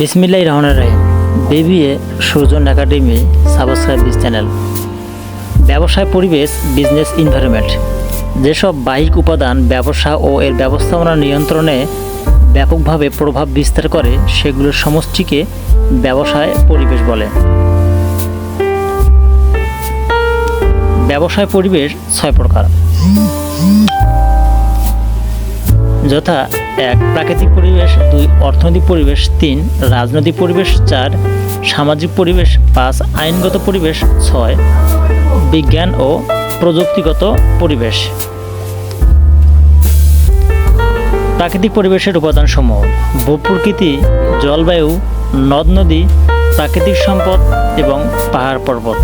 বিসমিল্লাহির রহমানির রহিম। BBA Sujan academy subscribe this channel. ব্যবসায় পরিবেশ, বিজনেস এনভায়রনমেন্ট, যেসব বাহ্যিক উপাদান ব্যবসা ও এর ব্যবস্থাপনা নিয়ন্ত্রণে ব্যাপকভাবে প্রভাব বিস্তার করে সেগুলোর সমষ্টিকে ব্যবসায় পরিবেশ বলে। ব্যবসায় পরিবেশ 6 প্রকার, যথা 1 প্রাকৃতিক পরিবেশ, 2 অর্থনৈতিক পরিবেশ, 3 রাজনৈতিক পরিবেশ, 4 সামাজিক পরিবেশ, 5 আইনগত পরিবেশ, 6 বিজ্ঞান ও প্রযুক্তিগত পরিবেশ। প্রাকৃতিক পরিবেশের উপাদানসমূহ: ভূপ্রকৃতি, জলবায়ু, নদ নদী, প্রাকৃতিক সম্পদ এবং পাহাড় পর্বত।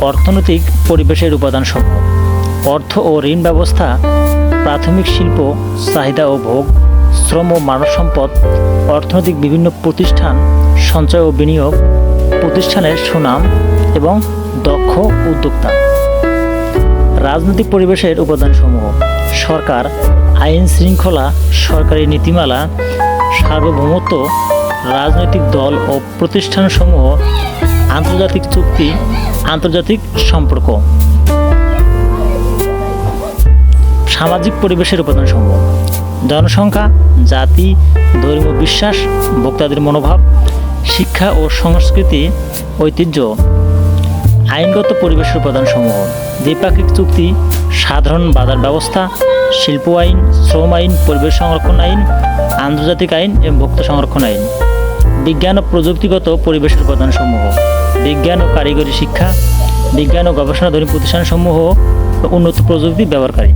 অর্থনৈতিক পরিবেশের উপাদানসমূহ: অর্থ ও ঋণ ব্যবস্থা, প্রাথমিক শিল্প, চাহিদা ও ভোগ, শ্রম ও মানব সম্পদ, অর্থনৈতিক বিভিন্ন প্রতিষ্ঠান, সঞ্চয় ও বিনিয়োগ, প্রতিষ্ঠানের সুনাম এবং দক্ষ উদ্যোক্তা। রাজনৈতিক পরিবেশের উপাদানসমূহ: সরকার, আইন শৃঙ্খলা, সরকারি নীতিমালা, সার্বভৌমত্ব, রাজনৈতিক দল ও প্রতিষ্ঠানসমূহ, আন্তর্জাতিক চুক্তি, আন্তর্জাতিক সম্পর্ক। সামাজিক পরিবেশের উপাদানসমূহ: জনসংখ্যা, জাতি, ধর্মীয় বিশ্বাস, ভোক্তাদের মনোভাব, শিক্ষা ও সংস্কৃতি, ঐতিহ্য। আইনগত পরিবেশের উপাদানসমূহ: দ্বিপাক্ষিক চুক্তি, সাধারণ বাজার ব্যবস্থা, শিল্প আইন, শ্রম আইন, পরিবেশ সংরক্ষণ আইন, আন্তর্জাতিক আইন এবং ভোক্তা সংরক্ষণ আইন। বিজ্ঞান ও প্রযুক্তিগত পরিবেশের উপাদানসমূহ: বিজ্ঞান ও কারিগরি শিক্ষা, বিজ্ঞান ও গবেষণাধর্মী প্রতিষ্ঠানসমূহ, উন্নত প্রযুক্তি ব্যবহারকারী।